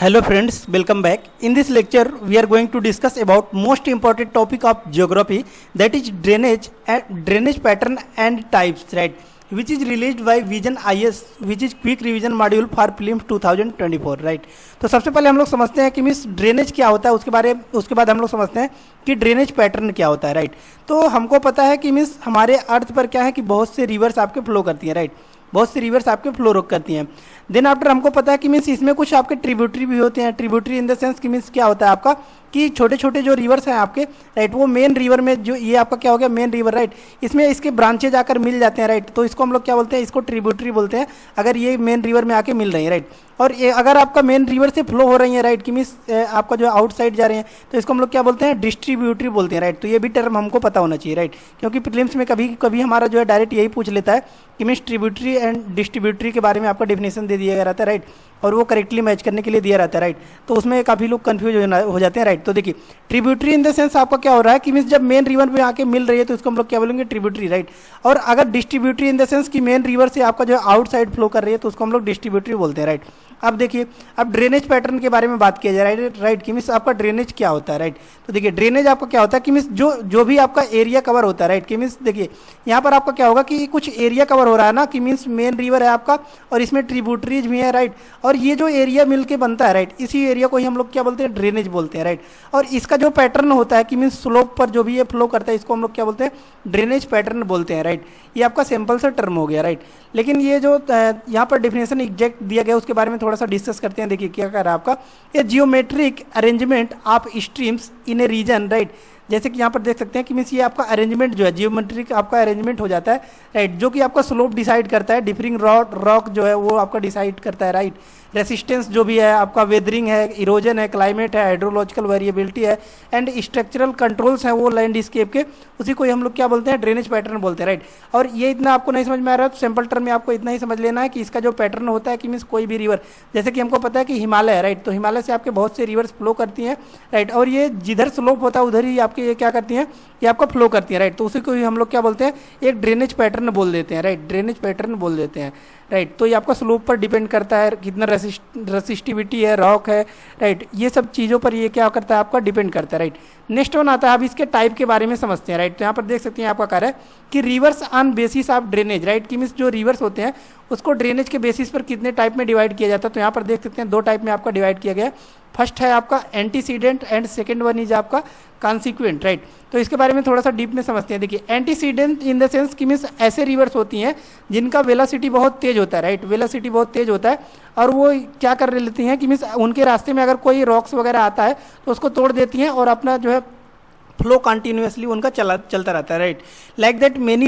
Hello friends, welcome back. In this lecture, we are going to discuss about most important topic of geography, that is drainage pattern and types, right? Which is released by Vision IS, which is quick revision module for prelims 2024, right? तो सबसे पहले हम लोग समझते हैं कि means drainage क्या होता है, उसके बाद हम लोग समझते हैं कि ड्रेनेज पैटर्न क्या होता है, राइट? तो हमको पता है कि मीन्स हमारे अर्थ पर क्या है कि बहुत से रिवर्स आपके फ्लो करती हैं, राइट? बहुत सी रिवर्स आपके फ्लो रोक करती हैं। देन आफ्टर हमको पता है कि मीन्स इसमें कुछ आपके ट्रिब्यूटरी भी होते हैं। ट्रिब्यूटरी इन द सेंस कि मीन्स क्या होता है आपका कि छोटे छोटे जो रिवर्स हैं आपके, राइट, वो मेन रिवर में जो ये आपका क्या हो गया मेन रिवर, राइट, इसमें इसके ब्रांचेज आकर मिल जाते हैं, राइट? तो इसको हम लोग क्या बोलते हैं, इसको ट्रिब्यूटरी बोलते हैं अगर ये मेन रिवर में आके मिल रही है, राइट? और ये अगर आपका मेन रिवर से फ्लो हो रही है, राइट, कि मीन्स आपका जो आउटसाइड जा रहे हैं, तो इसको हम लोग क्या बोलते हैं, डिस्ट्रीब्यूटरी बोलते हैं, राइट? तो ये भी टर्म हमको पता होना चाहिए, राइट? क्योंकि प्रीलिम्स में कभी कभी हमारा जो है डायरेक्ट यही पूछ लेता है कि मीन्स ट्रिब्यूटरी एंड डिस्ट्रीब्यूटरी के बारे में आपका डेफिनेशन दे दिया गया रहता है, राइट? और वो करेक्टली मैच करने के लिए दिया रहता है, राइट? तो उसमें काफ़ी लोग कन्फ्यूज हो जाते हैं, राइट? तो देखिए ट्रिब्यूटरी इन द सेंस आपका क्या हो रहा है कि मीन्स जब मेन रिवर में आके मिल रही है तो इसको हम लोग क्या बोलेंगे, ट्रिब्यूटरी, राइट? और अगर डिस्ट्रीब्यूटरी इन द सेंस कि मेन रिवर से आपका जो आउटसाइड फ्लो कर रही है तो उसको हम लोग डिस्ट्रीब्यूटरी बोलते हैं, राइट? अब देखिए, अब ड्रेनेज पैटर्न के बारे में बात किया जाए, राइट, कि मीन्स आपका ड्रेनेज क्या होता है, राइट? तो देखिए ड्रेनेज आपका क्या होता है कि मीन्स जो भी आपका एरिया कवर होता है, राइट, कि मीन्स देखिए यहाँ पर आपका क्या होगा कि कुछ एरिया कवर हो रहा है ना, कि मीन्स मेन रिवर है आपका और इसमें ट्रिब्यूटरीज भी है, राइट? और ये जो एरिया मिलके बनता है, राइट, इसी एरिया को ही हम लोग क्या बोलते हैं, ड्रेनेज बोलते हैं, राइट? और इसका जो पैटर्न होता है कि मीन्स स्लोप पर जो भी ये फ्लो करता है इसको हम लोग क्या बोलते हैं, ड्रेनेज पैटर्न बोलते हैं, राइट? ये आपका सिंपल सा टर्म हो गया, राइट? लेकिन ये जो यहाँ पर डेफिनेशन एग्जैक्ट दिया गया उसके बारे में थोड़ा सा डिस्कस करते हैं। देखिए क्या कर रहा है आपका, ये geometric arrangement of streams in a region, right? जैसे कि यहाँ पर देख सकते हैं कि मीन्स ये आपका अरेंजमेंट जो है जियोमेट्रिक आपका अरेंजमेंट हो जाता है, राइट? जो कि आपका स्लोप डिसाइड करता है, डिफरिंग रॉक जो है वो आपका डिसाइड करता है, राइट? रेसिस्टेंस जो भी है आपका, वेदरिंग है, इरोजन है, क्लाइमेट है, हाइड्रोलॉजिकल वेरिएबिलिटी है एंड स्ट्रक्चरल कंट्रोल्स हैं वो लैंडस्केप के, उसी को हम लोग क्या बोलते हैं, ड्रेनेज पैटर्न बोलते हैं, राइट? और ये इतना आपको नहीं समझ में आ रहा है तो सिंपल टर्म में आपको इतना ही समझ लेना है कि इसका जो पैटर्न होता है कि मीन्स कोई भी रिवर, जैसे कि हमको पता है कि हिमालय है, राइट? तो हिमालय से आपके बहुत से रिवर्स फ्लो करती हैं, राइट? और ये जिधर स्लोप होता है उधर ही आपके ये क्या करती हैं, ये आपका फ्लो करती है, राइट? तो उसी को ही हम लोग क्या बोलते हैं, एक ड्रेनेज पैटर्न बोल देते हैं, राइट? ड्रेनेज पैटर्न बोल देते हैं, राइट? तो ये आपका स्लोप पर डिपेंड करता है, कितना रेसिस्टिविटी है, रॉक है, राइट? ये सब चीज़ों पर ये क्या करता है आपका डिपेंड करता है, राइट? नेक्स्ट वन आता है, अब इसके टाइप के बारे में समझते हैं, राइट? तो यहाँ पर देख सकते हैं आपका कार्य है कि reverse on basis of drainage, right? कि मीन्स जो रिवर्स होते हैं उसको ड्रेनेज के बेसिस पर कितने टाइप में डिवाइड किया जाता है। तो यहाँ पर देख सकते हैं दो टाइप में आपका डिवाइड किया गया है। फर्स्ट है आपका antecedent and second one is आपका कॉन्सिक्वेंट, राइट? तो इसके बारे में थोड़ा सा डीप में समझते हैं। देखिए एंटीसीडेंट इन द सेंस कि मीन्स ऐसे रिवर्स होती हैं जिनका वेलोसिटी बहुत तेज होता है, राइट? वेलोसिटी बहुत तेज होता है और वो क्या कर लेती हैं कि मीन्स उनके रास्ते में अगर कोई रॉक्स वगैरह आता है तो उसको तोड़ देती हैं और अपना जो है फ्लो कंटिन्यूसली उनका चलता रहता है, right? Like that many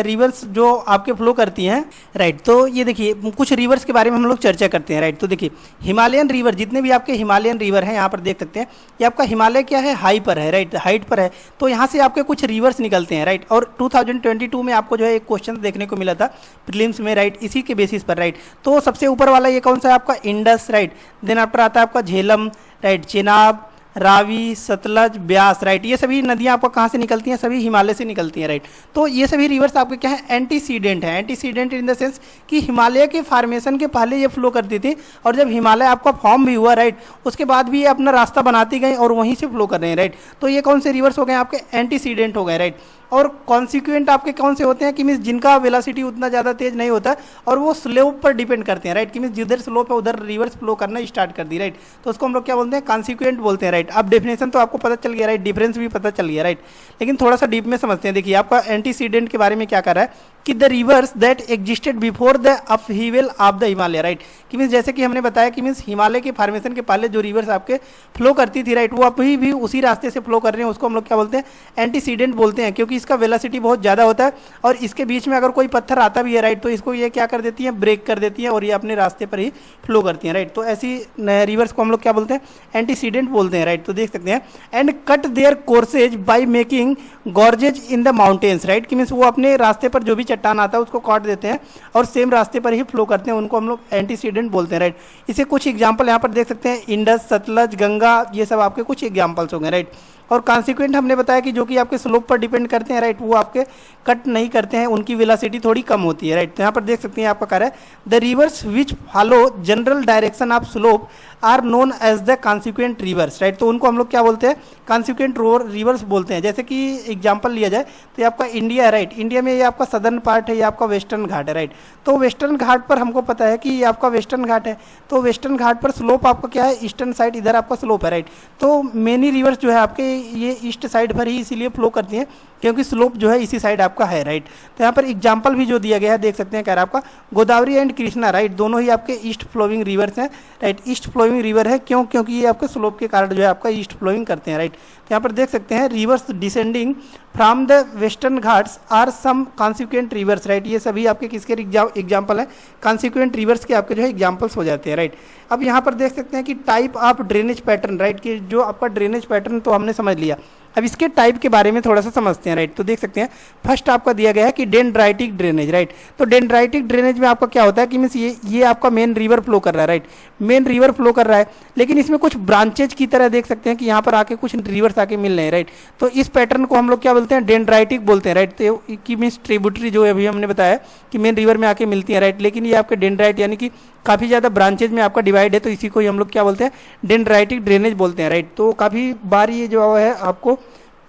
reverse जो आपके फ्लो करती हैं, राइट? तो ये देखिए कुछ रिवर्स के बारे में हम लोग चर्चा करते हैं, राइट? तो देखिए हिमालयन रिवर, जितने भी आपके हिमालयन रिवर हैं यहाँ पर देख सकते हैं, ये आपका हिमालय क्या है, हाई पर है, राइट? हाइट पर है। तो यहाँ से आपके कुछ रिवर्स निकलते हैं, राइट? और 2022 में आपको जो है एक क्वेश्चन देखने को मिला था प्रीलिम्स में, राइट? इसी के बेसिस पर, राइट? तो सबसे ऊपर वाला ये कौन सा है आपका, इंडस, राइट? देन आफ्टर आता है आपका झेलम, राइट? चेनाब, रावी, सतलज, ब्यास, राइट? ये सभी नदियां आपको कहाँ से निकलती हैं, सभी हिमालय से निकलती हैं, राइट? तो ये सभी रिवर्स आपके क्या है, एंटीसीडेंट है। एंटीसीडेंट इन द सेंस कि हिमालय के फॉर्मेशन के पहले ये फ्लो करती थी और जब हिमालय आपका फॉर्म भी हुआ, राइट, उसके बाद भी ये अपना रास्ता बनाती गई और वहीं से फ्लो कर रहे हैं, राइट? तो ये कौन से रिवर्स हो गए आपके, एंटीसीडेंट हो गए, राइट? और कॉन्सिक्वेंट आपके कौन से होते हैं कि मीन्स जिनका वेलोसिटी उतना ज़्यादा तेज नहीं होता और वो स्लोप पर डिपेंड करते हैं, राइट? कि मीन्स जिधर स्लोप है उधर रिवर्स फ्लो करना स्टार्ट कर दी, राइट? तो उसको हम लोग क्या बोलते हैं, कॉन्सिक्वेंट बोलते हैं, राइट? अब डेफिनेशन तो आपको पता चल गया, राइट? डिफरेंस भी पता चल गया, राइट? लेकिन थोड़ा सा डीप में समझते हैं। देखिए आपका एंटीसीडेंट के बारे में क्या कर रहा है कि the reverse that existed before the upheaval of the Himalaya, right? कि मीन्स जैसे कि हमने बताया कि मीन्स हिमालय के फॉर्मेशन के पहले जो रिवर्स आपके फ्लो करती थी, राइट, वो अभी भी उसी रास्ते से फ्लो कर रहे हैं, उसको हम लोग क्या बोलते हैं, एंटीसीडेंट बोलते हैं। क्योंकि इसका वेलोसिटी बहुत ज़्यादा होता है और इसके बीच में अगर कोई पत्थर आता भी है, राइट, तो इसको ये क्या कर देती है, ब्रेक कर देती है और ये अपने रास्ते पर ही फ्लो करती हैं, राइट? तो ऐसी रिवर्स को हम लोग क्या बोलते हैं, एंटीसीडेंट बोलते हैं, राइट? तो देख सकते हैं and cut their courses by making gorges in the mountains, right? कि मीन्स वो अपने रास्ते पर जो भी चट्टान आता है उसको काट देते हैं और सेम रास्ते पर ही फ्लो करते हैं, उनको हम लोग एंटीसीडेंट बोलते हैं, राइट? इसे कुछ एग्जाम्पल यहाँ पर देख सकते हैं, इंडस, सतलज, गंगा, ये सब आपके कुछ एग्जाम्पल्स हो गए, राइट? और कॉन्सिक्वेंट हमने बताया कि जो कि आपके स्लोप पर डिपेंड करते हैं, राइट, वो आपके कट नहीं करते हैं, उनकी वेलोसिटी थोड़ी कम होती है, राइट। तो यहाँ पर देख सकते हैं आपका कह रहा है the rivers which follow general direction of slope are known as the consequent rivers, right. तो उनको हम लोग क्या बोलते हैं, कॉन्सिक्वेंट रिवर्स बोलते हैं। जैसे कि एग्जाम्पल लिया जाए तो ये आपका इंडिया है, राइट, इंडिया में ये आपका सदर्न पार्ट है, ये आपका वेस्टर्न घाट है, राइट। तो वेस्टर्न घाट पर हमको पता है कि ये आपका वेस्टर्न घाट है, तो वेस्टर्न घाट पर स्लोप आपका क्या है, ईस्टर्न साइड, इधर आपका स्लोप है, राइट। तो मेनी रिवर्स जो है आपके ये ईस्ट साइड पर ही इसीलिए फ्लो करती हैं क्योंकि स्लोप जो है इसी साइड आपका है, राइट। तो यहाँ पर एग्जाम्पल भी जो दिया गया है देख सकते हैं, कह रहा है आपका गोदावरी एंड कृष्णा, राइट, दोनों ही आपके ईस्ट फ्लोइंग रिवर्स हैं, राइट। ईस्ट फ्लोइंग रिवर है क्योंकि ये आपके स्लोप के कारण जो है आपका ईस्ट फ्लोइंग करते हैं, राइट। तो यहाँ पर देख सकते हैं rivers descending from the Western Ghats are some consequent rivers, right. ये सभी आपके किसके एग्जाम्पल है, कॉन्सिक्वेंट रिवर्स के आपके जो है एग्जाम्पल्स हो जाते हैं, राइट। अब यहाँ पर देख सकते हैं कि type of drainage pattern, right, कि जो आपका ड्रेनेज पैटर्न तो हमने समझ लिया, अब इसके टाइप के बारे में थोड़ा सा समझते हैं, राइट। तो देख सकते हैं फर्स्ट आपका दिया गया है कि डेंड्राइटिक ड्रेनेज, राइट। तो डेंड्राइटिक ड्रेनेज में आपका क्या होता है कि मीन्स ये आपका मेन रिवर फ्लो कर रहा है, राइट, मेन रिवर फ्लो कर रहा है, लेकिन इसमें कुछ ब्रांचेज की तरह देख सकते हैं कि यहाँ पर आके कुछ रिवर्स आके मिल रहे हैं, राइट। तो इस पैटर्न को हम लोग क्या बोलते हैं, डेंड्राइटिक बोलते हैं, राइट। तो की मीन्स ट्रिब्यूटरी जो है अभी हमने बताया कि मेन रिवर में आके मिलती है, राइट, लेकिन ये आपके डेंड्राइट यानी कि काफ़ी ज़्यादा ब्रांचेज में आपका डिवाइड है, तो इसी को ही हम लोग क्या बोलते हैं, डेंड्राइटिक ड्रेनेज बोलते हैं, राइट। तो काफ़ी बार ये जो है आपको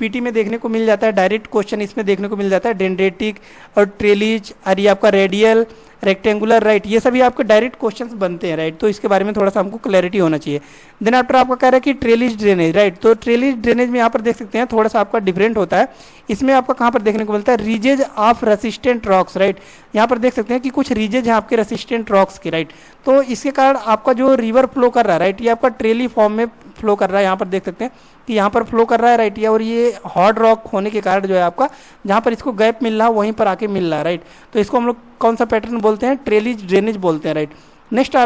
पीटी में देखने को मिल जाता है, डायरेक्ट क्वेश्चन इसमें देखने को मिल जाता है, डेंड्रेटिक और ट्रेलिज और ये आपका रेडियल, रेक्टेंगुलर, राइट, ये सभी आपके डायरेक्ट क्वेश्चंस बनते हैं, राइट। तो इसके बारे में थोड़ा सा हमको क्लैरिटी होना चाहिए। देन आफ्टर आपका कह रहा है कि ट्रेलिज ड्रेनेज, राइट। तो ट्रेलिज ड्रेनेज में यहाँ पर देख सकते हैं थोड़ा सा आपका डिफरेंट होता है, इसमें आपका कहाँ पर देखने को मिलता है, रीजेज ऑफ रेसिस्टेंट रॉक्स, राइट। यहाँ पर देख सकते हैं कि कुछ रीजेज हैं आपके रेसिस्टेंट रॉक्स के, राइट। तो इसके कारण आपका जो रिवर फ्लो कर रहा है, राइट, ये आपका ट्रेली फॉर्म में फ्लो कर रहा है, यहाँ पर देख सकते हैं कि यहाँ पर फ्लो कर रहा है, राइट, या और ये हार्ड रॉक होने के कारण जो है आपका जहाँ पर इसको गैप मिल रहा है वहीं पर आके मिल रहा है, राइट। तो इसको हम लोग कौन सा पैटर्न बोलते हैं, ट्रेलिज ड्रेनेज बोलते हैं, राइट। नेक्स्ट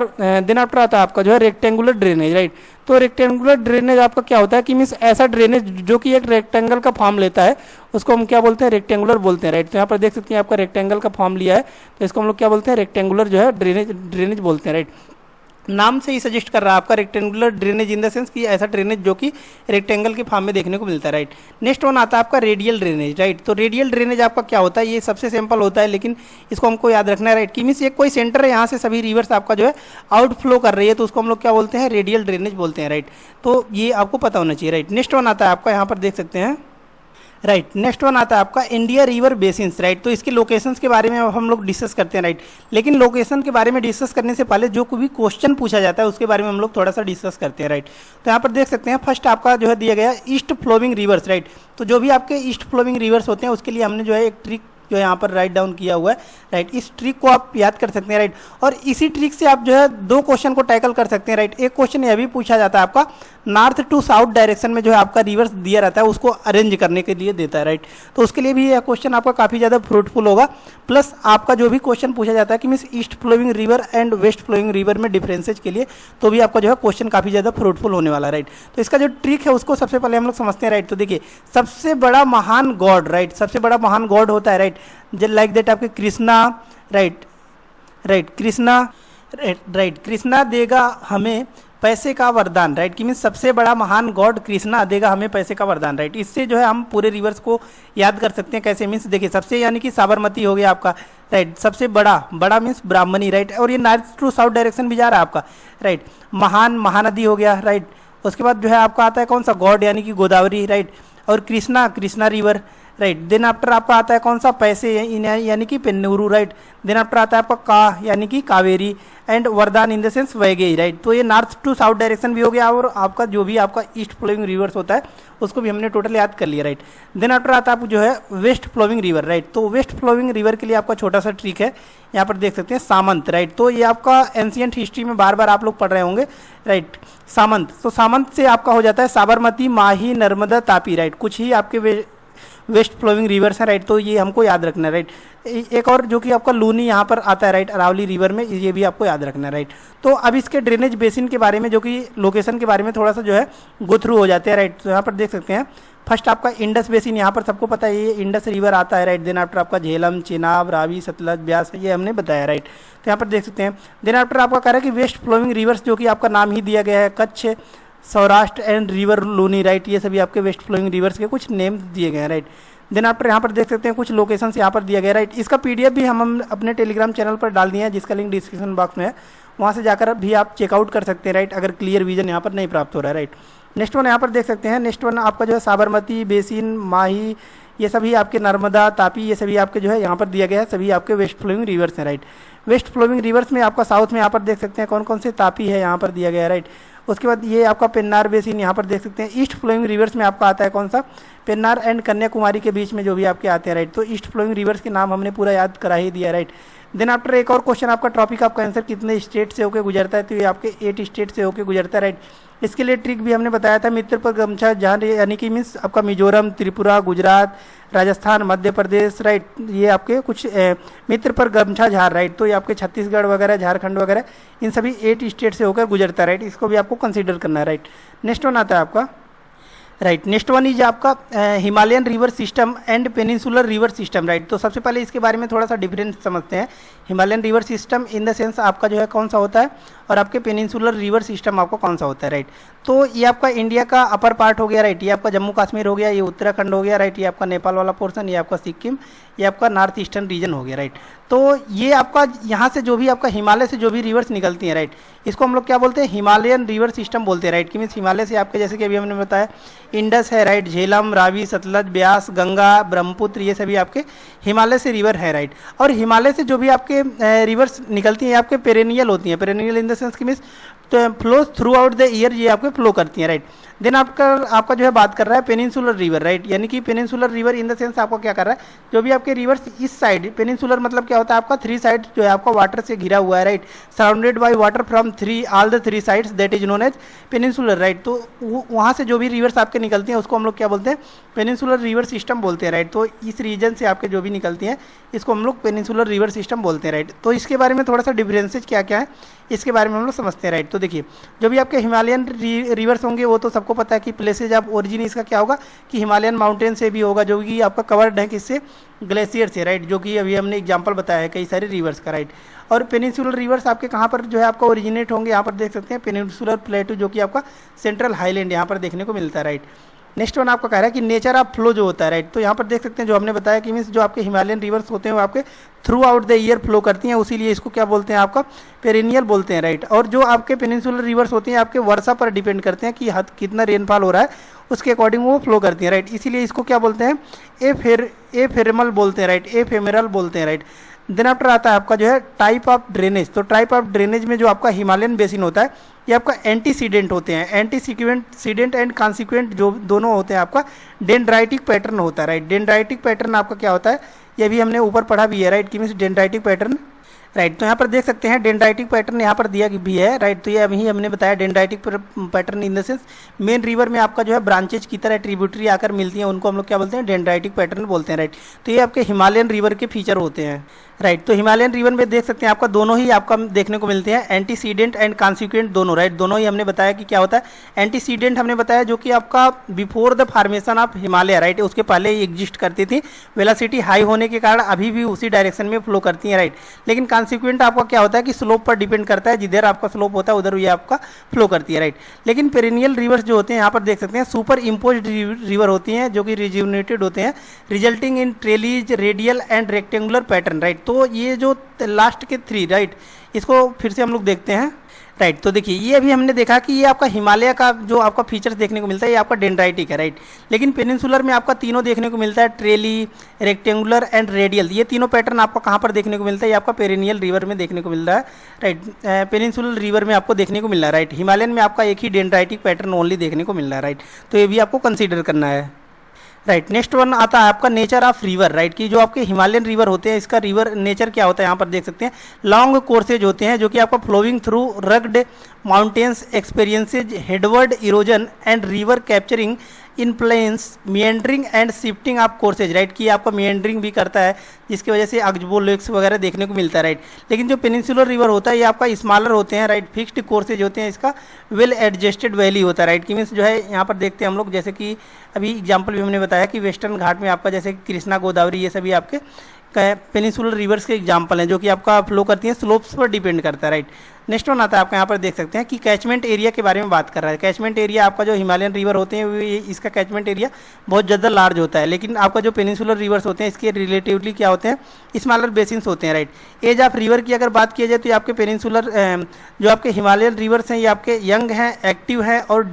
दिन आफ्टर आता है आपका जो है रेक्टेंगुलर ड्रेनेज, राइट। तो रेक्टेंगुलर ड्रेनेज आपका क्या होता है कि मीन्स ऐसा ड्रेनेज जो कि एक रेक्टेंगल का फॉर्म लेता है उसको हम क्या बोलते हैं, रेक्टेंगुलर बोलते हैं, राइट। तो यहाँ पर देख सकते हैं आपका रेक्टेंगल का फॉर्म लिया है, तो इसको हम लोग क्या बोलते हैं, रेक्टेंगुलर जो है ड्रेनेज बोलते हैं, राइट। नाम से ही सजेस्ट कर रहा है आपका rectangular drainage in the sense कि ऐसा ड्रेनेज जो कि रेक्टेंगल के फॉर्म में देखने को मिलता है, राइट। नेक्स्ट वन आता है आपका रेडियल ड्रेनेज, राइट। तो रेडियल ड्रेनेज आपका क्या होता है, ये सबसे सिंपल होता है लेकिन इसको हमको याद रखना है, राइट, कि मीन्स ये कोई सेंटर है, यहाँ से सभी रिवर्स आपका जो है आउटफ्लो कर रही है, तो उसको हम लोग क्या बोलते हैं, रेडियल ड्रेनेज बोलते हैं, राइट। तो ये आपको पता होना चाहिए, राइट। नेक्स्ट वन आता है आपका यहाँ पर देख सकते हैं, राइट। नेक्स्ट वन आता है आपका इंडिया रिवर बेसिन्स, राइट। तो इसके लोकेशंस के बारे में अब हम लोग डिस्कस करते हैं, राइट। लेकिन लोकेशन के बारे में डिस्कस करने से पहले जो कोई भी क्वेश्चन पूछा जाता है उसके बारे में हम लोग थोड़ा सा डिस्कस करते हैं, राइट। तो यहाँ पर देख सकते हैं फर्स्ट आपका जो है दिया गया ईस्ट फ्लोइंग रिवर्स, राइट। तो जो भी आपके ईस्ट फ्लोइंग रिवर्स होते हैं उसके लिए हमने जो है एक ट्रिक जो यहाँ पर राइट डाउन किया हुआ है, राइट। इस ट्रिक को आप याद कर सकते हैं, राइट। और इसी ट्रिक से आप जो है दो क्वेश्चन को टैकल कर सकते हैं, राइट। एक क्वेश्चन यह भी पूछा जाता है आपका नॉर्थ टू साउथ डायरेक्शन में जो है आपका रिवर्स दिया रहता है उसको अरेंज करने के लिए देता है, राइट। तो उसके लिए भी यह क्वेश्चन आपका काफ़ी ज़्यादा फ्रूटफुल होगा। प्लस आपका जो भी क्वेश्चन पूछा जाता है कि means east flowing river and west flowing river में डिफरेंसेज के लिए, तो भी आपका जो है क्वेश्चन काफ़ी ज़्यादा फ्रूटफुल होने वाला है, राइट। तो इसका जो ट्रिक है उसको सबसे पहले हम लोग समझते हैं, राइट। तो देखिए सबसे बड़ा महान गॉड, राइट, सबसे बड़ा महान गॉड होता है, राइट, लाइक दैट आपके कृष्णा, राइट, कृष्णा देगा हमें पैसे का वरदान, राइट। कि मीन्स सबसे बड़ा महान गॉड कृष्णा देगा हमें पैसे का वरदान, राइट। इससे जो है हम पूरे रिवर्स को याद कर सकते हैं कैसे, मीन्स देखिए सबसे यानी कि साबरमती हो गया आपका, राइट। सबसे बड़ा मीन्स ब्राह्मणी, राइट। और ये नॉर्थ टू साउथ डायरेक्शन भी जा रहा है आपका, राइट। महानदी हो गया, राइट। उसके बाद जो है आपका आता है कौन सा, गॉड यानी कि गोदावरी, राइट। और Krishna river, right. Then after आपका आता है कौन सा, पैसे यानी कि पेन्नूरू, राइट। देन आफ्टर आता है आपका का यानी कि कावेरी एंड वरदान in the sense Vaigai, right. तो ये नॉर्थ टू साउथ डायरेक्शन भी हो गया और आपका जो भी आपका ईस्ट फ्लोइंग रिवर्स होता है उसको भी हमने टोटल याद कर लिया, राइट। देन आफ्टर आता है आप जो है वेस्ट फ्लोइंग रिवर, राइट। तो वेस्ट फ्लोइंग रिवर के लिए आपका छोटा सा ट्रिक है, यहाँ पर देख सकते हैं सामंत, राइट। तो ये आपका एंशियंट हिस्ट्री में बार बार आप लोग पढ़ रहे होंगे, राइट। सामंत, तो सामंत से आपका हो जाता है साबरमती, माही, नर्मदा, तापी, राइट। कुछ ही आपके वेस्ट फ्लोइंग रिवर्स है, राइट। तो ये हमको याद रखना है, राइट। एक और जो कि आपका लूनी यहाँ पर आता है, राइट, अरावली रिवर में, ये भी आपको याद रखना है, राइट। तो अब इसके ड्रेनेज बेसिन के बारे में जो कि लोकेशन के बारे में थोड़ा सा जो है गो थ्रू हो जाते हैं, राइट। तो यहाँ पर देख सकते हैं फर्स्ट आपका इंडस बेसिन, यहाँ पर सबको पता है ये इंडस रिवर आता है, राइट। देन आफ्टर आपका झेलम, चेनाब, रावी, सतलज, ब्यास, ये हमने बताया, राइट। तो यहाँ पर देख सकते हैं देन आफ्टर आपका कह रहा है कि वेस्ट फ्लोइंग रिवर्स जो कि आपका नाम ही दिया गया है, Kutch, Saurashtra and river Luni, right. ये सभी आपके वेस्ट फ्लोइंग रिवर्स के कुछ नेम दिए गए हैं, राइट। देन आफ्टर यहाँ पर देख सकते हैं कुछ लोकेशंस यहाँ पर दिया गया है, राइट। इसका पीडीएफ भी हम अपने टेलीग्राम चैनल पर डाल दिए हैं, जिसका लिंक डिस्क्रिप्शन बॉक्स में है, वहाँ से जाकर भी आप चेकआउट कर सकते हैं, राइट, अगर क्लियर विजन यहाँ पर नहीं प्राप्त हो रहा है, राइट। नेक्स्ट वन यहाँ पर देख सकते हैं, नेक्स्ट वन आपका जो है साबरमती बेसिन, माही, ये सभी आपके नर्मदा, तापी, ये सभी आपके जो है यहाँ पर दिया गया है, सभी आपके वेस्ट फ्लोइंग रिवर्स हैं, राइट। वेस्ट फ्लोइंग रिवर्स में आपका साउथ में यहाँ पर देख सकते हैं कौन कौन से, तापी है यहाँ पर दिया गया है, राइट। उसके बाद ये आपका पेन्नार बेसिन यहाँ पर देख सकते हैं। ईस्ट फ्लोइंग रिवर्स में आपका आता है कौन सा, पेन्नार एंड कन्याकुमारी के बीच में जो भी आपके आते हैं, राइट। तो ईस्ट फ्लोइंग रिवर्स के नाम हमने पूरा याद करा ही दिया, राइट। देन आफ्टर एक और क्वेश्चन आपका टॉपिक आपका आंसर कितने स्टेट से होकर गुजरता है, तो ये आपके 8 स्टेट से होकर गुजरता है, राइट। इसके लिए ट्रिक भी हमने बताया था, मित्र पर गमछा जहाँ, यानी कि मीन्स आपका मिजोरम, त्रिपुरा, गुजरात, राजस्थान, मध्य प्रदेश, राइट। ये आपके कुछ मित्र पर गमछा झार, राइट। तो ये आपके छत्तीसगढ़ वगैरह, झारखंड वगैरह, इन सभी 8 स्टेट से होकर गुजरता है, राइट। इसको भी आपको कंसीडर करना है, राइट। नेक्स्ट वन आता है आपका, राइट। नेक्स्ट वन इज आपका Himalayan river system and peninsular river system, right. तो सबसे पहले इसके बारे में थोड़ा सा डिफरेंस समझते हैं। Himalayan river system in the sense आपका जो है कौन सा होता है, और आपके पेनिनसुलर रिवर सिस्टम आपका कौन सा होता है, राइट। तो ये आपका इंडिया का अपर पार्ट हो गया, राइट। ये आपका जम्मू कश्मीर हो गया, ये उत्तराखंड हो गया, राइट। ये आपका नेपाल वाला पोर्सन, ये आपका सिक्किम, ये आपका नॉर्थ ईस्टर्न रीजन हो गया, राइट। तो ये आपका यहाँ से जो भी आपका हिमालय से जो भी रिवर्स निकलती हैं, राइट, इसको हम लोग क्या बोलते हैं, हिमालयन रिवर सिस्टम बोलते हैं, राइट। कि मीन्स हिमालय से आपके जैसे कि अभी हमने बताया इंडस है, राइट, झेलम, रावी, सतलज, ब्यास, गंगा, ब्रह्मपुत्र, ये सभी आपके हिमालय से रिवर है, राइट। और हिमालय से जो भी आपके रिवर्स निकलती हैं आपके पेरेनियल होती हैं, पेरेनियल इन द सेंस कि मीन्स तो flow through out the year, ये आपके फ्लो करती हैं, राइट। देन आपका जो है बात कर रहा है पेनिनसुलर रिवर, राइट। यानी कि peninsular river in the sense आपको क्या कर रहा है, जो भी आपके रिवर्स इस साइड, पेनिनसुलर मतलब क्या होता है आपका 3 साइड जो है आपका वाटर से घिरा हुआ है, right. Surrounded by water from all the 3 sides, that is known as peninsular, right. तो वहाँ से जो भी रिवर्स आपके निकलती हैं उसको हम लोग क्या बोलते हैं, पेनिनसुलर रिवर सिस्टम बोलते हैं, राइट। तो इस रीजन से आपके जो भी निकलती हैं इसको हम लोग पेनिनसुलर रिवर सिस्टम बोलते हैं, राइट। तो इसके बारे में थोड़ा सा डिफरेंसेज क्या क्या है इसके बारे में हम लोग समझते हैं, राइट। तो देखिए जो भी आपके हिमालयन रिवर्स होंगे वो तो सबको पता है कि प्लेसेज ऑफ ओरिजिन इसका क्या होगा कि हिमालयन माउंटेन से भी होगा, जो कि आपका कवर्ड है किससे, ग्लेशियर से, राइट। जो कि अभी हमने एग्जांपल बताया है कई सारे रिवर्स का, राइट। और पेनिनसुलर रिवर्स आपके कहाँ पर जो है आपका ओरिजिनेट होंगे, यहाँ पर देख सकते हैं पेनिनसुलर प्लेटू, जो कि आपका सेंट्रल हाईलैंड यहाँ पर देखने को मिलता है, राइट। नेक्स्ट वन आपका कह रहा है कि नेचर ऑफ फ्लो जो होता है, राइट। तो यहाँ पर देख सकते हैं जो हमने बताया कि मीन्स जो आपके हिमालयन रिवर्स होते हैं वो आपके through out the year flow करती हैं, उसीलिए इसको क्या बोलते हैं आपका पेरेनियल बोलते हैं, राइट। और जो आपके पेनिनसुलर रिवर्स होती हैं आपके वर्षा पर डिपेंड करते हैं कि कितना रेनफॉल हो रहा है, उसके अकॉर्डिंग वो फ्लो करती हैं, राइट। इसीलिए इसको क्या बोलते हैं, एफेरमल बोलते हैं, राइट, एफेमेरल बोलते हैं, राइट। देन आफ्टर आता है आपका जो है टाइप ऑफ ड्रेनेज। तो टाइप ऑफ ड्रेनेज में जो आपका हिमालयन बेसिन होता है ये आपका एंटीसीडेंट होते हैं, एंटीसीक्वेंट एंड कॉन्सिक्वेंट जो दोनों होते हैं आपका डेंड्राइटिक पैटर्न होता है, राइट। डेंड्राइटिक पैटर्न आपका क्या होता है, ये भी हमने ऊपर पढ़ा भी है, राइट। कि मीन्स डेंड्राइटिक पैटर्न, राइट। तो यहाँ पर देख सकते हैं डेंड्राइटिक पैटर्न यहाँ पर दिया भी है, राइट। तो ये अभी हमने बताया dendritic pattern in the sense main river में आपका जो है ब्रांचेज की तरह ट्रिब्यूटरी आकर मिलती हैं, उनको हम लोग क्या बोलते हैं, डेंड्राइटिक पैटर्न बोलते हैं, राइट। तो ये आपके हिमालयन रिवर के फीचर होते हैं, राइट। तो हिमालयन रिवर में देख सकते हैं आपका दोनों ही आपका देखने को मिलते हैं, एंटीसीडेंट एंड कॉन्सिक्वेंट दोनों, राइट। दोनों ही हमने बताया कि क्या होता है। एंटीसीडेंट हमने बताया जो कि आपका before the formation of Himalaya, right, उसके पहले ही एग्जिस्ट करती थी, वेलोसिटी हाई होने के कारण अभी भी उसी डायरेक्शन में फ्लो करती हैं, राइट। लेकिन कॉन्सिक्वेंट आपका क्या होता है कि स्लोप पर डिपेंड करता है, जिधर आपका स्लोप होता है उधर ये आपका फ्लो करती है, राइट। लेकिन पेरिनियल रिवर्स जो होते हैं यहाँ पर देख सकते हैं सुपर इम्पोज्ड रिवर होती हैं जो कि रिज्यूनेटेड होते हैं, resulting in trellis, radial and rectangular pattern, right. तो ये जो लास्ट के 3, राइट, इसको फिर से हम लोग देखते हैं, राइट। तो देखिए ये अभी हमने देखा कि ये आपका हिमालय का जो आपका फीचर्स देखने को मिलता है ये आपका डेंड्राइटिक है, राइट। लेकिन पेनिनसुलर में आपका तीनों देखने को मिलता है, ट्रेली, रेक्टेंगुलर एंड रेडियल। ये तीनों पैटर्न आपको कहाँ पर देखने को मिलता है, ये आपका पेरिनियल रिवर में देखने को मिल रहा है, राइट। पेनिनसुलर रिवर में आपको देखने को मिल रहा है, राइट। हिमालयन में आपका एक ही डेंड्राइटिक पैटर्न ओनली देखने को मिल रहा है, राइट। तो ये भी आपको कंसिडर करना है, राइट। नेक्स्ट वन आता है आपका नेचर ऑफ रिवर, राइट। कि जो आपके हिमालयन रिवर होते हैं इसका रिवर नेचर क्या होता है, यहाँ पर देख सकते हैं लॉन्ग कोर्सेज होते हैं जो कि आपका flowing through rugged mountains, experiences headward erosion and river capturing in plains, meandering and shifting of courses, right. कि आपका मिएंडरिंग भी करता है जिसकी वजह से अक्जबो लेक्स वगैरह देखने को मिलता है, राइट। लेकिन जो पेनिनसुलर रिवर होता है ये आपका स्मॉलर होते हैं, राइट। फिक्स्ड कोर्सेज होते हैं, इसका वेल एडजस्टेड वैली होता है, राइट। कि मीन्स जो है यहाँ पर देखते हैं हम लोग जैसे कि अभी एग्जाम्पल भी हमने बताया कि वेस्टर्न घाट में आपका जैसे कृष्णा, गोदावरी, ये सभी आपके पेनिसुलर रिवर्स के एग्जाम्पल हैं जो कि आपका फ्लो करती हैं स्लोप्स पर डिपेंड करता है, राइट। नेक्स्ट वन आता है आपका, यहाँ पर देख सकते हैं कि कैचमेंट एरिया के बारे में बात कर रहा है। कैचमेंट एरिया आपका जो हिमालयन रिवर होते हैं इसका कैचमेंट एरिया बहुत ज़्यादा लार्ज होता है, लेकिन आपका जो पेनिसुलर रिवर्स होते हैं इसके रिलेटिवली क्या होते हैं, स्मॉलर बेसिन्स होते हैं, राइट। एज ऑफ रिवर की अगर बात किया जाए तो ये आपके पेनिसुलर जो आपके हिमालयन रिवर्स हैं ये आपके यंग हैं, एक्टिव हैं और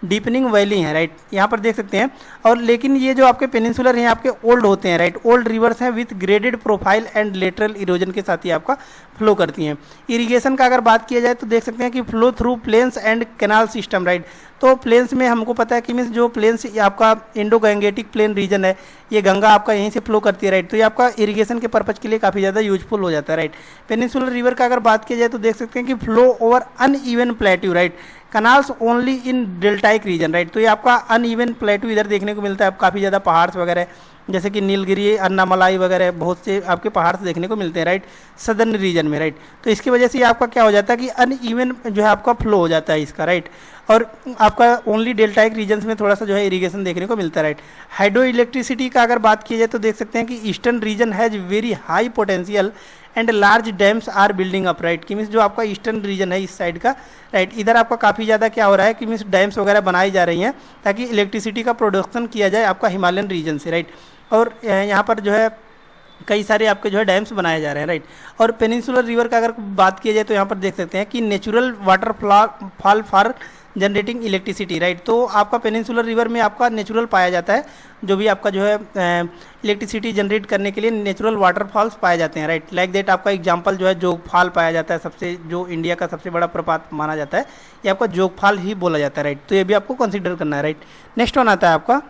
डीपनिंग वैली है, राइट। यहाँ पर देख सकते हैं। और लेकिन ये जो आपके पेनिनसुलर हैं आपके ओल्ड होते हैं, राइट। ओल्ड रिवर्स हैं with graded profile and lateral erosion के साथ ही आपका फ्लो करती हैं। इरिगेशन का अगर बात किया जाए तो देख सकते हैं कि flow through plains and canal system, right. तो प्लेन्स में हमको पता है कि मीन्स जो प्लेन्स आपका इंडो गंगेटिक प्लेन रीजन है ये गंगा आपका यहीं से फ्लो करती है, राइट। तो ये आपका इरिगेशन के पर्पज के लिए काफ़ी ज़्यादा यूजफुल हो जाता है, राइट। पेनिनसुलर रिवर का अगर बात किया जाए तो देख सकते हैं कि flow over uneven plateau, right. Canals only in deltaic region, right. तो ये आपका अनइवन प्लेट्यू इधर देखने को मिलता है, काफ़ी ज़्यादा पहाड़ वगैरह जैसे कि नीलगिरी, अन्नामलाई वगैरह बहुत से आपके पहाड़ देखने को मिलते हैं, राइट, सदर्न रीजन में, राइट। तो इसकी वजह से आपका क्या हो जाता है कि अनइवन जो है आपका फ्लो हो जाता है इसका, राइट। और आपका ओनली डेल्टाइक रीजन्स में थोड़ा सा जो है इरिगेशन देखने को मिलता है, राइट। हाइड्रो इलेक्ट्रिसिटी का अगर बात की जाए तो देख सकते हैं कि eastern region has very high potential and large dams are building up, right. कि मीन्स जो आपका ईस्टर्न रीजन है इस साइड का, राइट, इधर आपका काफ़ी ज़्यादा क्या हो रहा है कि मीन्स डैम्स वगैरह बनाई जा रही हैं ताकि इलेक्ट्रिसिटी का प्रोडक्शन किया जाए आपका हिमालयन रीजन से, राइट। और यहाँ पर जो है कई सारे आपके जो है डैम्स बनाए जा रहे हैं, राइट। और पेनिनसुलर रिवर का अगर बात किया जाए तो यहाँ पर देख सकते हैं कि natural water fall for generating electricity, right. तो आपका पेनिनसुलर रिवर में आपका नेचुरल पाया जाता है, जो भी आपका जो है इलेक्ट्रिसिटी जनरेट करने के लिए नेचुरल वाटरफॉल्स पाए जाते हैं, राइट। लाइक दैट आपका एग्जांपल जो है जोगफॉल पाया जाता है, सबसे जो इंडिया का सबसे बड़ा प्रपात माना जाता है ये आपका जोगफॉल ही बोला जाता है, राइट। तो ये भी आपको कंसिडर करना है, राइट। नेक्स्ट वन आता है आपका,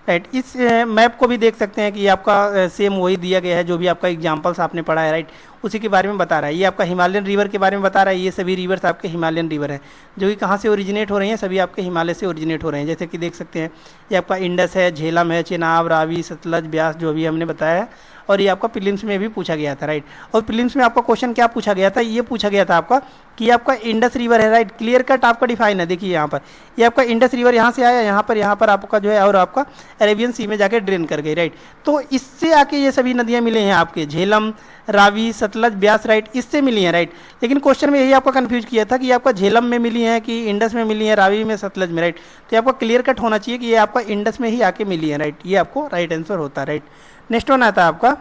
राइट। इस मैप को भी देख सकते हैं कि ये आपका सेम वही दिया गया है जो भी आपका एग्जांपल्स आपने पढ़ा है, राइट, उसी के बारे में बता रहा है। ये आपका हिमालयन रिवर के बारे में बता रहा है। ये सभी रिवर्स आपके हिमालयन रिवर हैं जो कि कहाँ से ओरिजिनेट हो रही हैं, सभी आपके हिमालय से ओरिजिनेट हो रहे हैं। जैसे कि देख सकते हैं ये आपका इंडस है, झेलम है, चेनाब, रावी, सतलज, ब्यास, जो भी हमने बताया है। और ये आपका प्रीलिम्स में भी पूछा गया था, राइट। और प्रीलिम्स में आपका क्वेश्चन क्या पूछा गया था, ये पूछा गया था आपका कि आपका इंडस रिवर है, राइट। क्लियर कट आपका डिफाइन है, देखिए यहाँ पर ये आपका इंडस रिवर यहाँ से आया, यहाँ पर आपका जो है और आपका अरेबियन सी में जाके ड्रेन कर गई, राइट। तो इससे आके ये सभी नदियाँ मिले हैं आपके, झेलम, रावी, सतलज, ब्यास, राइट, इससे मिली हैं, राइट। लेकिन क्वेश्चन में यही आपका कंफ्यूज किया था कि आपका झेलम में मिली है कि इंडस में मिली है, रावी में, सतलज में, राइट। तो ये आपका क्लियर कट होना चाहिए कि ये आपका इंडस में ही आके मिली है, राइट। ये आपको राइट आंसर होता है, राइट। नेक्स्ट वन आता है आपका,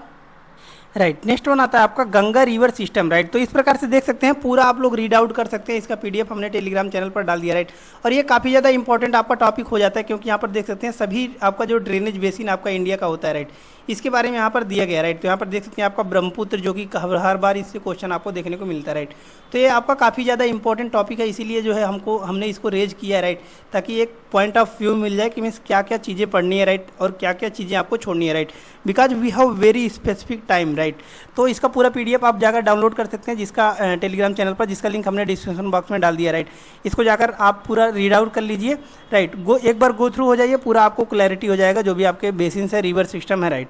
राइट, नेक्स्ट वन आता है आपका गंगा रिवर सिस्टम, राइट। तो इस प्रकार से देख सकते हैं, पूरा आप लोग रीड आउट कर सकते हैं। इसका पीडीएफ हमने टेलीग्राम चैनल पर डाल दिया, राइट। और ये काफ़ी ज़्यादा इंपॉर्टेंट आपका टॉपिक हो जाता है क्योंकि यहाँ पर देख सकते हैं सभी आपका जो ड्रेनेज बेसिन आपका इंडिया का होता है, राइट, इसके बारे में यहाँ पर दिया गया, राइट। तो यहाँ पर देख सकते हैं आपका ब्रह्मपुत्र, जो कि हर बार इससे क्वेश्चन आपको देखने को मिलता है, राइट। तो ये आपका काफ़ी ज़्यादा इंपॉर्टेंट टॉपिक है, इसीलिए जो है हमने इसको रेज किया है, राइट, ताकि एक पॉइंट ऑफ व्यू मिल जाए कि मीन्स क्या क्या चीज़ें पढ़नी है, राइट, और क्या क्या चीज़ें आपको छोड़नी है, right, because we have very specific time, right. तो इसका पूरा पीडीएफ आप जाकर डाउनलोड कर सकते हैं, जिसका टेलीग्राम चैनल पर, जिसका लिंक हमने डिस्क्रिप्शन बॉक्स में डाल दिया, राइट। इसको जाकर आप पूरा रीड आउट कर लीजिए, राइट। एक बार गो थ्रू हो जाइए, पूरा आपको क्लैरिटी हो जाएगा जो भी आपके बेसिन है, रिवर सिस्टम है, राइट।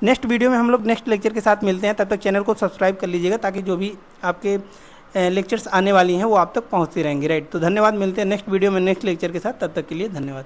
नेक्स्ट वीडियो में हम लोग नेक्स्ट लेक्चर के साथ मिलते हैं, तब तक चैनल को सब्सक्राइब कर लीजिएगा ताकि जो भी आपके लेक्चर्स आने वाली हैं वो आप तक पहुंचती रहेंगी, राइट। तो धन्यवाद, मिलते हैं नेक्स्ट वीडियो में नेक्स्ट लेक्चर के साथ, तब तक के लिए धन्यवाद।